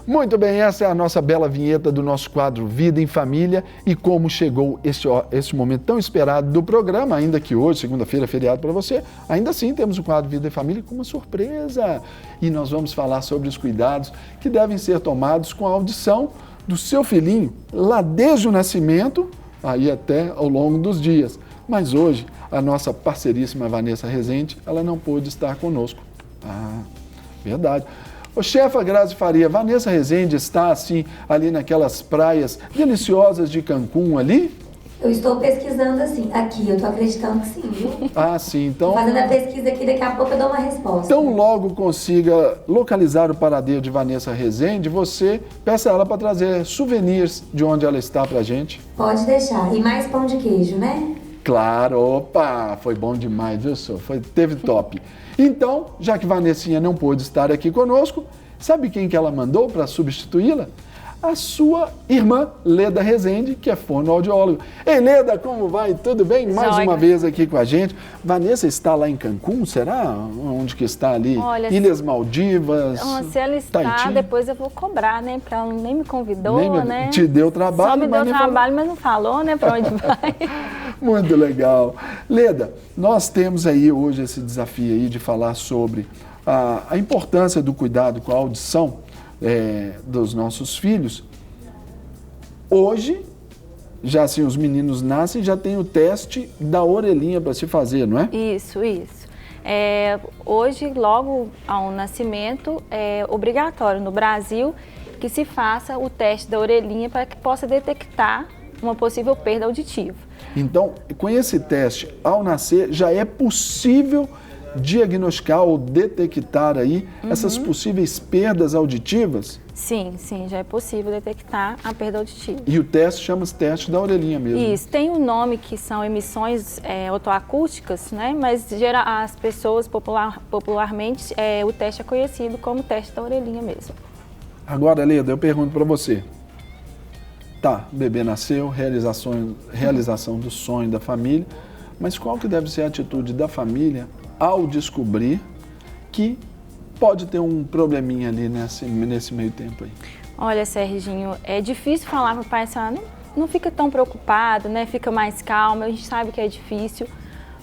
Muito bem, essa é a nossa bela vinheta do nosso quadro Vida em Família e como chegou este momento tão esperado do programa, ainda que hoje, segunda-feira, é feriado para você, ainda assim temos o quadro Vida em Família com uma surpresa. E nós vamos falar sobre os cuidados que devem ser tomados com a audição do seu filhinho, lá desde o nascimento, aí até ao longo dos dias. Mas hoje, a nossa parceiríssima Vanessa Rezende, ela não pôde estar conosco. Ah, verdade. Ô, chefa Grazi Faria, Vanessa Rezende está, assim, ali naquelas praias deliciosas de Cancún ali? Eu estou pesquisando assim, aqui, eu estou acreditando que sim, viu? Ah, sim, então... Fazendo a pesquisa aqui, daqui a pouco eu dou uma resposta. Então, logo consiga localizar o paradeiro de Vanessa Rezende, você peça ela para trazer souvenirs de onde ela está pra gente. Pode deixar. E mais pão de queijo, né? Claro, opa, foi bom demais, viu, senhor? Teve top. Então, já que Vanessinha não pôde estar aqui conosco, sabe quem que ela mandou para substituí-la? A sua irmã, Leda Rezende, que é fonoaudióloga. Ei, Leda, como vai? Tudo bem? Mais uma vez aqui com a gente. Vanessa está lá em Cancún, será? Onde que está ali? Olha, Ilhas Maldivas, se ela está, Tahiti? Depois eu vou cobrar, né? Porque ela nem me convidou, né? Te deu trabalho, só me mas deu trabalho, mas não falou, né? Para onde vai. Muito legal. Leda, nós temos aí hoje esse desafio aí de falar sobre a importância do cuidado com a audição dos nossos filhos. Hoje, já assim, os meninos nascem, já tem o teste da orelhinha para se fazer, não é? Isso. Hoje, logo ao nascimento, é obrigatório no Brasil que se faça o teste da orelhinha para que possa detectar uma possível perda auditiva. Então, com esse teste, ao nascer, já é possível diagnosticar ou detectar aí essas possíveis perdas auditivas? Sim, já é possível detectar a perda auditiva. E o teste chama-se teste da orelhinha mesmo? Isso, tem um nome que são emissões otoacústicas, né? Mas as pessoas popularmente, o teste é conhecido como teste da orelhinha mesmo. Agora, Leda, eu pergunto para você. Tá, o bebê nasceu, realização do sonho da família, mas qual que deve ser a atitude da família ao descobrir que pode ter um probleminha ali nesse meio tempo aí? Olha, Serginho, é difícil falar para o pai assim, não fica tão preocupado, né? Fica mais calmo, a gente sabe que é difícil.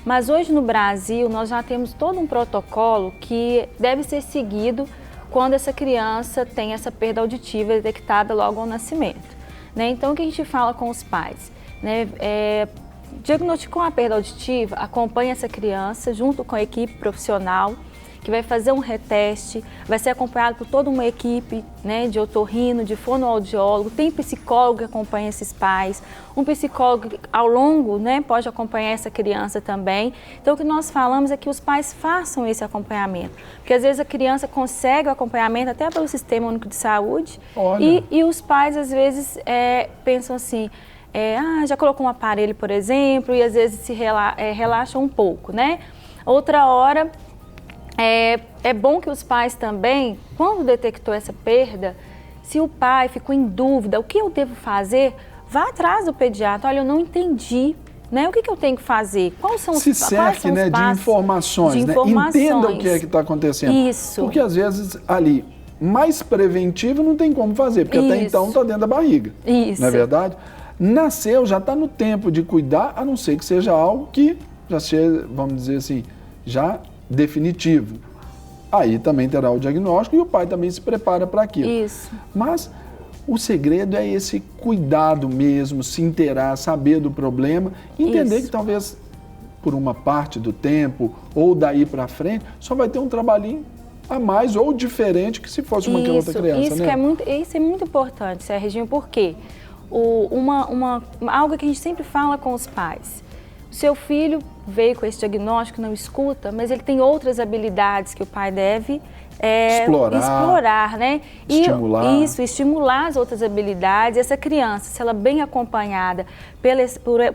Mas hoje no Brasil nós já temos todo um protocolo que deve ser seguido quando essa criança tem essa perda auditiva detectada logo ao nascimento, né? Então o que a gente fala com os pais, né? Diagnosticou a perda auditiva, acompanha essa criança junto com a equipe profissional que vai fazer um reteste, vai ser acompanhado por toda uma equipe, né, de otorrino, de fonoaudiólogo, tem psicólogo que acompanha esses pais, um psicólogo que, ao longo, né, pode acompanhar essa criança também. Então o que nós falamos é que os pais façam esse acompanhamento, porque às vezes a criança consegue o acompanhamento até pelo Sistema Único de Saúde e os pais às vezes pensam assim, já colocou um aparelho, por exemplo, e às vezes se relaxam um pouco, né? Outra hora, é bom que os pais também, quando detectou essa perda, se o pai ficou em dúvida, o que eu devo fazer, vá atrás do pediatra. Olha, eu não entendi, né? O que eu tenho que fazer? Quais são os passos? Se cerque, né, de informações, né? Entenda o que é que está acontecendo. Isso. Porque às vezes ali, mais preventivo não tem como fazer, porque até então está dentro da barriga. Isso. Não é verdade? Nasceu, já está no tempo de cuidar, a não ser que seja algo que já seja, vamos dizer assim, já definitivo. Aí também terá o diagnóstico e o pai também se prepara para aquilo. Isso. Mas o segredo é esse cuidado mesmo, se inteirar, saber do problema, entender que talvez por uma parte do tempo ou daí para frente só vai ter um trabalhinho a mais ou diferente que se fosse uma outra criança, né? Isso é muito importante, Serginho, porque algo que a gente sempre fala com os pais. O seu filho veio com esse diagnóstico, não escuta, mas ele tem outras habilidades que o pai deve explorar, né? Estimular. Estimular as outras habilidades. Essa criança, se ela é bem acompanhada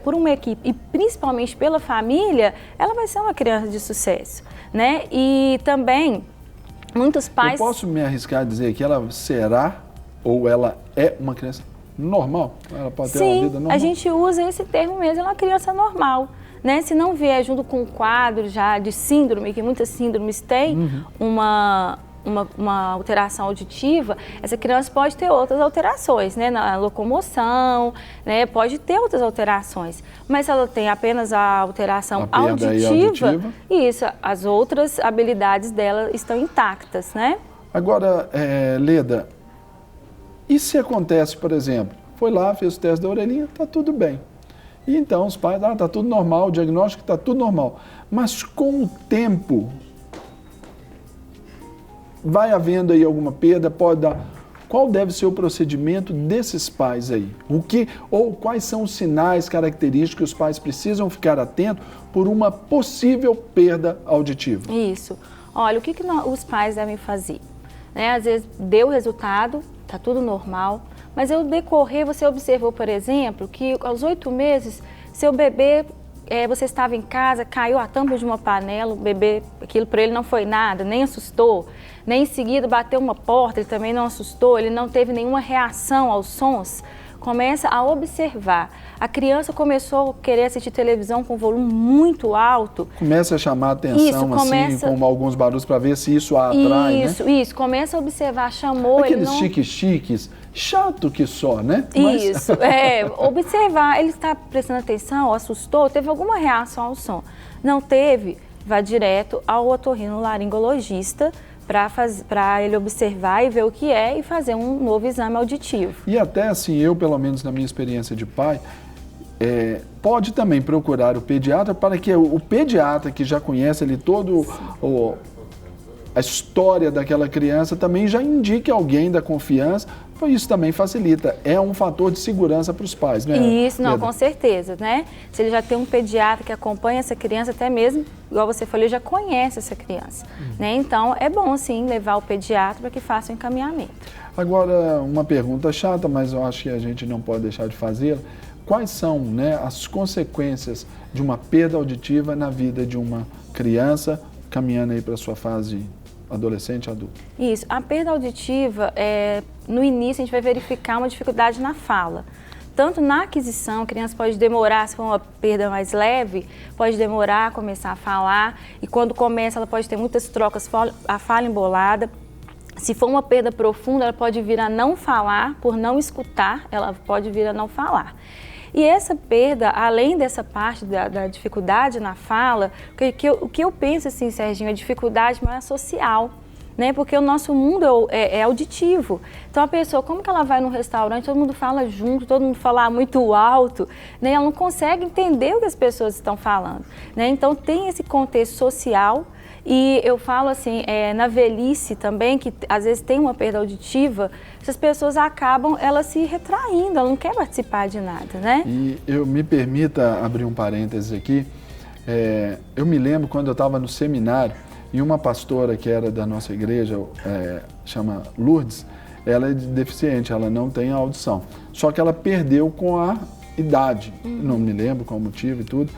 por uma equipe e principalmente pela família, ela vai ser uma criança de sucesso, né? E também, muitos pais... Eu posso me arriscar a dizer que ela será ou ela é uma criança normal? Ela pode ter uma vida normal? Sim, a gente usa esse termo mesmo, ela é uma criança normal, né? Se não vier junto com um quadro já de síndrome, que muitas síndromes têm, uma alteração auditiva, essa criança pode ter outras alterações, né? Na locomoção, né? Pode ter outras alterações. Mas se ela tem apenas a alteração auditiva, isso, as outras habilidades dela estão intactas, né? Agora, Leda, e se acontece, por exemplo, foi lá, fez o teste da orelhinha, está tudo bem. E então os pais, está tudo normal, o diagnóstico está tudo normal. Mas com o tempo, vai havendo aí alguma perda, pode dar. Qual deve ser o procedimento desses pais aí? Ou quais são os sinais característicos que os pais precisam ficar atentos por uma possível perda auditiva? Isso. Olha, o que os pais devem fazer? Né? Às vezes deu resultado, está tudo normal, mas ao decorrer você observou, por exemplo, que aos 8 meses, seu bebê, você estava em casa, caiu a tampa de uma panela, o bebê, aquilo para ele não foi nada, nem assustou, nem em seguida bateu uma porta, ele também não assustou, ele não teve nenhuma reação aos sons. Começa a observar. A criança começou a querer assistir televisão com volume muito alto. Começa a chamar a atenção, assim, com alguns barulhos, para ver se isso a atrai, né? Isso. Começa a observar, chamou... Aqueles chiques-chiques, chato que só, né? Isso, observar. Ele está prestando atenção, assustou, teve alguma reação ao som. Não teve, vá direto ao otorrinolaringologista, para ele observar e ver o que é e fazer um novo exame auditivo. E até assim, eu, pelo menos na minha experiência de pai, pode também procurar o pediatra para que o pediatra que já conhece ali todo a história daquela criança também já indique alguém da confiança, pois isso também facilita. É um fator de segurança para os pais, né? Isso, não, com certeza, né? Se ele já tem um pediatra que acompanha essa criança, até mesmo, igual você falou, ele já conhece essa criança, né? Então, é bom, sim, levar o pediatra para que faça o encaminhamento. Agora, uma pergunta chata, mas eu acho que a gente não pode deixar de fazê-la. Quais são, né, as consequências de uma perda auditiva na vida de uma criança caminhando aí para a sua fase adolescente, adulto? Isso, a perda auditiva, no início a gente vai verificar uma dificuldade na fala. Tanto na aquisição, a criança pode demorar, se for uma perda mais leve, pode demorar a começar a falar, e quando começa ela pode ter muitas trocas, a fala embolada. Se for uma perda profunda, ela pode vir a não falar, por não escutar, ela pode vir a não falar. E essa perda, além dessa parte da dificuldade na fala, o que eu penso assim, Serginho, é dificuldade mais social, né? Porque o nosso mundo é auditivo. Então a pessoa, como que ela vai num restaurante, todo mundo fala junto, todo mundo fala muito alto, né? Ela não consegue entender o que as pessoas estão falando, né? Então tem esse contexto social. E eu falo assim, na velhice também, que às vezes tem uma perda auditiva, essas pessoas acabam, elas se retraindo, ela não quer participar de nada, né? E me permita abrir um parênteses aqui, eu me lembro quando eu estava no seminário, e uma pastora que era da nossa igreja, chama Lourdes, ela é deficiente, ela não tem audição, só que ela perdeu com a idade, não me lembro qual o motivo e tudo.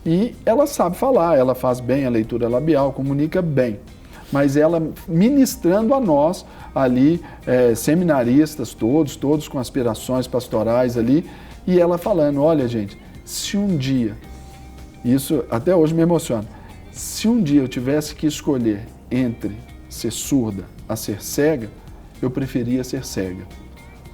E ela sabe falar, ela faz bem a leitura labial, comunica bem. Mas ela ministrando a nós ali, seminaristas todos com aspirações pastorais ali, e ela falando, olha gente, se um dia, isso até hoje me emociona, se um dia eu tivesse que escolher entre ser surda a ser cega, eu preferia ser cega.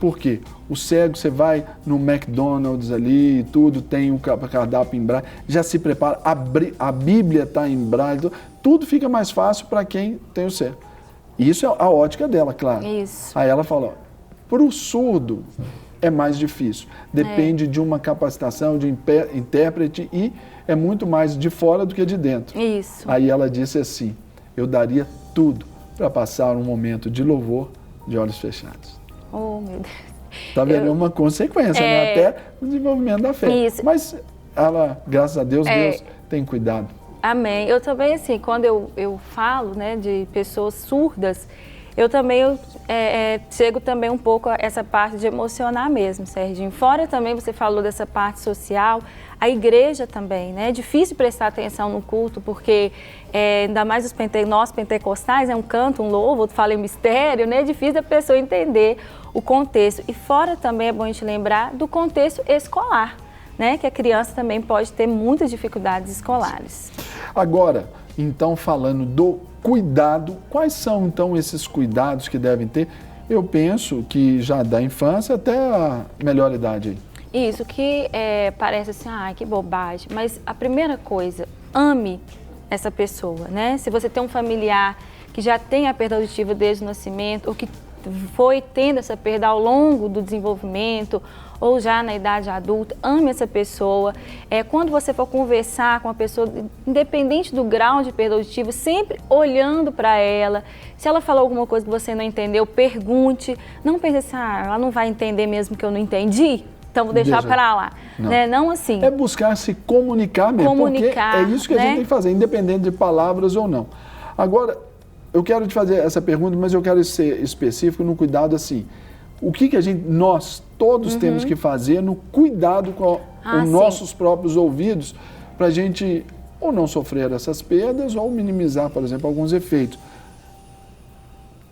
Por quê? O cego, você vai no McDonald's ali e tudo, tem um cardápio em braille, já se prepara, a Bíblia está em braille, tudo fica mais fácil para quem tem o cego. Isso é a ótica dela, claro. Isso. Aí ela fala, para o surdo é mais difícil, depende de uma capacitação, de intérprete e é muito mais de fora do que de dentro. Isso. Aí ela disse assim, eu daria tudo para passar um momento de louvor de olhos fechados. Oh, meu Deus. Tá vendo? É uma consequência, né? Até o desenvolvimento da fé. Isso. Mas ela, graças a Deus, Deus tem cuidado. Amém. Eu também, assim, quando eu falo, né, de pessoas surdas, eu também chego também um pouco a essa parte de emocionar mesmo, Serginho. Fora também, você falou dessa parte social, a igreja também, né? É difícil prestar atenção no culto, porque ainda mais nós pentecostais, é um canto, um louvo, outro fala em mistério, né? É difícil a pessoa entender o contexto. E fora também é bom a gente lembrar do contexto escolar, né? Que a criança também pode ter muitas dificuldades escolares. Agora, então, falando do cuidado. Quais são, então, esses cuidados que devem ter? Eu penso que já da infância até a melhor idade aí. Isso, que parece assim, que bobagem. Mas a primeira coisa, ame essa pessoa, né? Se você tem um familiar que já tem a perda auditiva desde o nascimento, ou que foi tendo essa perda ao longo do desenvolvimento, ou já na idade adulta, ame essa pessoa. Quando você for conversar com a pessoa, independente do grau de perda auditiva, sempre olhando para ela. Se ela falou alguma coisa que você não entendeu, pergunte. Não pense assim, ela não vai entender mesmo que eu não entendi, então vou deixar para lá. Não. Né? Não assim. É buscar se comunicar mesmo, porque é isso que a gente tem que fazer, independente de palavras ou não. Agora, eu quero te fazer essa pergunta, mas eu quero ser específico no cuidado assim. O que nós todos temos que fazer no cuidado com os nossos próprios ouvidos para a gente ou não sofrer essas perdas ou minimizar, por exemplo, alguns efeitos.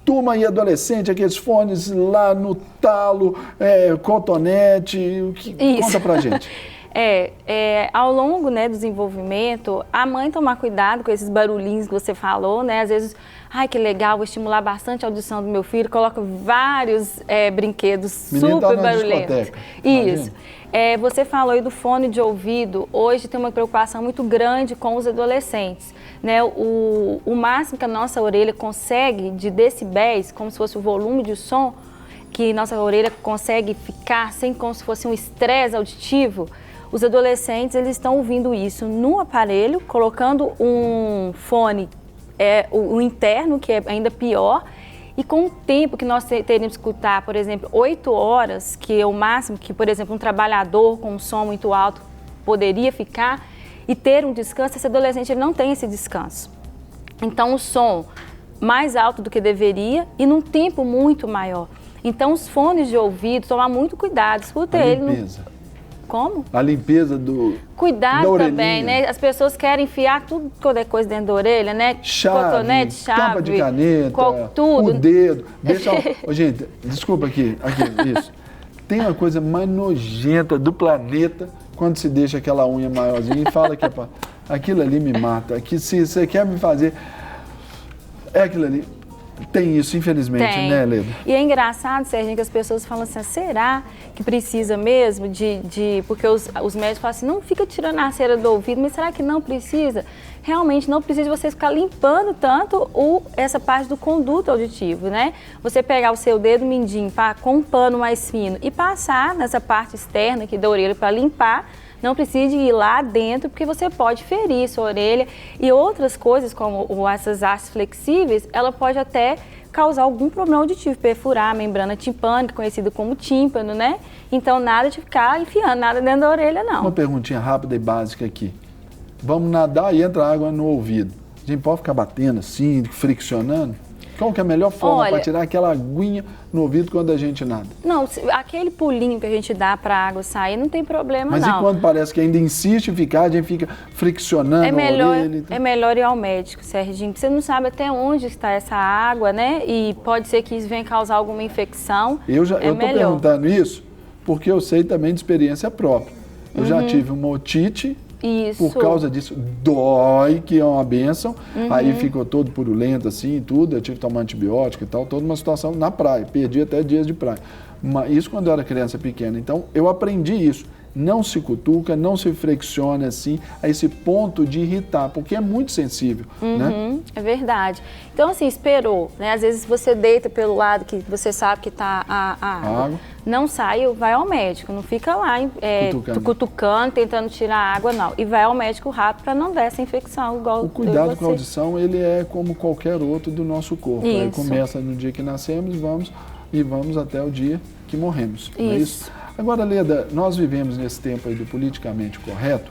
Turma e adolescente, aqueles fones lá no talo, cotonete, conta pra gente. Ao longo, né, do desenvolvimento, a mãe tomar cuidado com esses barulhinhos que você falou, né? Às vezes, que legal, vou estimular bastante a audição do meu filho, coloca vários brinquedos super barulhentos. Isso. Você falou aí do fone de ouvido. Hoje tem uma preocupação muito grande com os adolescentes, né? O máximo que a nossa orelha consegue de decibéis, como se fosse o volume de som, que nossa orelha consegue ficar sem como se fosse um estresse auditivo. Os adolescentes, eles estão ouvindo isso no aparelho, colocando um fone, o interno, que é ainda pior, e com o tempo que nós teríamos que escutar, por exemplo, 8 horas, que é o máximo que, por exemplo, um trabalhador com um som muito alto poderia ficar, e ter um descanso, esse adolescente ele não tem esse descanso. Então, o som mais alto do que deveria e num tempo muito maior. Então, os fones de ouvido, tomar muito cuidado, escuta ele. Como? A limpeza do Cuidado também, né? As pessoas querem enfiar tudo, toda coisa dentro da orelha, né? Cotonete, chave, tampa de caneta, tudo. O dedo. Gente, desculpa aqui, isso. Tem uma coisa mais nojenta do planeta quando se deixa aquela unha maiorzinha e fala que aquilo ali me mata. Aqui, se você quer me fazer, é aquilo ali. Tem isso, infelizmente, né, Leda? E é engraçado, Serginho, que as pessoas falam assim, será que precisa mesmo porque os médicos falam assim, não fica tirando a cera do ouvido, mas será que não precisa? Realmente não precisa de você ficar limpando tanto essa parte do conduto auditivo, né? Você pegar o seu dedo mindinho com um pano mais fino e passar nessa parte externa aqui da orelha para limpar. Não precisa ir lá dentro, porque você pode ferir sua orelha e outras coisas, como essas hastes flexíveis, ela pode até causar algum problema auditivo, perfurar a membrana timpânica, conhecida como tímpano, né? Então, nada de ficar enfiando nada dentro da orelha, não. Uma perguntinha rápida e básica aqui. Vamos nadar e entra água no ouvido. A gente pode ficar batendo assim, friccionando? Qual que é a melhor forma para tirar aquela aguinha no ouvido quando a gente nada? Não, aquele pulinho que a gente dá para a água sair não tem problema, Mas não. Mas e quando parece que ainda insiste em ficar, a gente fica friccionando a orelha? Então... É melhor ir ao médico, Serginho. Você não sabe até onde está essa água, né? E pode ser que isso venha causar alguma infecção. Eu estou perguntando isso porque eu sei também de experiência própria. Eu já tive uma otite. Isso. Por causa disso, dói, que é uma bênção, aí ficou todo purulento assim e tudo, eu tive que tomar antibiótico e tal, toda uma situação na praia, perdi até dias de praia. Isso quando eu era criança pequena, então eu aprendi isso, não se cutuca, não se flexiona assim, a esse ponto de irritar, porque é muito sensível, né? É verdade. Então assim, esperou, né? Às vezes você deita pelo lado que você sabe que está a água. Não saiu, vai ao médico, não fica lá cutucando, tentando tirar a água, não. E vai ao médico rápido para não dar essa infecção. Igual o cuidado com a audição, ele é como qualquer outro do nosso corpo. Ele começa no dia que nascemos e vamos até o dia que morremos. Não é isso? Agora, Leda, nós vivemos nesse tempo aí do politicamente correto.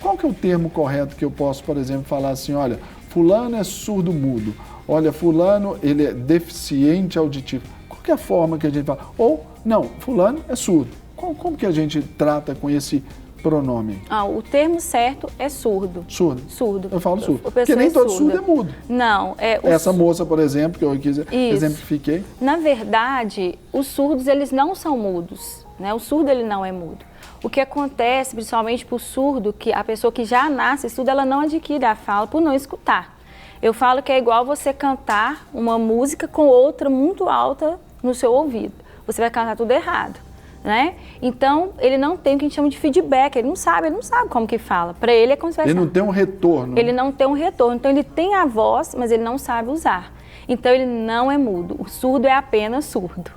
Qual que é o termo correto que eu posso, por exemplo, falar assim, olha, fulano é surdo-mudo, olha, fulano ele é deficiente auditivo. Qual que é a forma que a gente fala? Ou, não, fulano é surdo. Como que a gente trata com esse pronome? O termo certo é surdo. Surdo? Surdo. Eu falo surdo. Porque nem todo surdo é mudo. Não. Essa moça, por exemplo, que eu exemplifiquei. Na verdade, os surdos, eles não são mudos. Né? O surdo, ele não é mudo. O que acontece, principalmente para o surdo, que a pessoa que já nasce surda, ela não adquire a fala por não escutar. Eu falo que é igual você cantar uma música com outra muito alta no seu ouvido. Você vai cantar tudo errado, né? Então, ele não tem o que a gente chama de feedback, ele não sabe como que fala. Para ele é como se fosse... Ele não tem um retorno. Ele não tem um retorno, então ele tem a voz, mas ele não sabe usar. Então, ele não é mudo, o surdo é apenas surdo.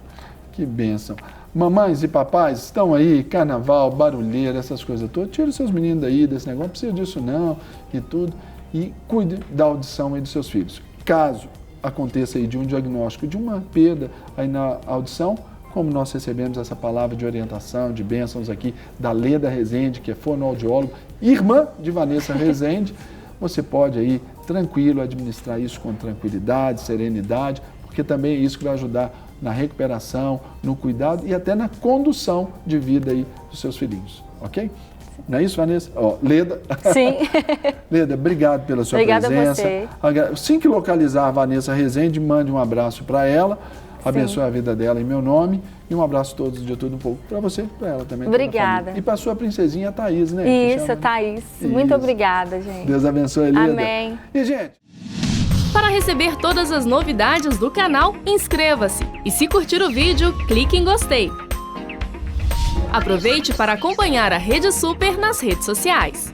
Que bênção. Mamães e papais estão aí, carnaval, barulheira, essas coisas todas. Tira os seus meninos daí desse negócio, não precisa disso não, e tudo. E cuide da audição aí dos seus filhos. Caso aconteça aí de um diagnóstico de uma perda aí na audição, como nós recebemos essa palavra de orientação, de bênçãos aqui da Leda Rezende, que é fonoaudiólogo, irmã de Vanessa Rezende, você pode aí tranquilo administrar isso com tranquilidade, serenidade, porque também é isso que vai ajudar na recuperação, no cuidado e até na condução de vida aí dos seus filhinhos, ok? Não é isso, Vanessa? Leda. Sim. Leda, obrigado pela sua presença. Obrigada a você. Assim que localizar a Vanessa Rezende, mande um abraço para ela, abençoe a vida dela em meu nome e um abraço a todos de tudo um pouco para você, para ela também. Obrigada. E para sua princesinha, a Thaís, né? Isso, a Thaís. Muito obrigada, gente. Deus abençoe, Leda. Amém. E, gente... Para receber todas as novidades do canal, inscreva-se e se curtir o vídeo, clique em gostei. Aproveite para acompanhar a Rede Super nas redes sociais.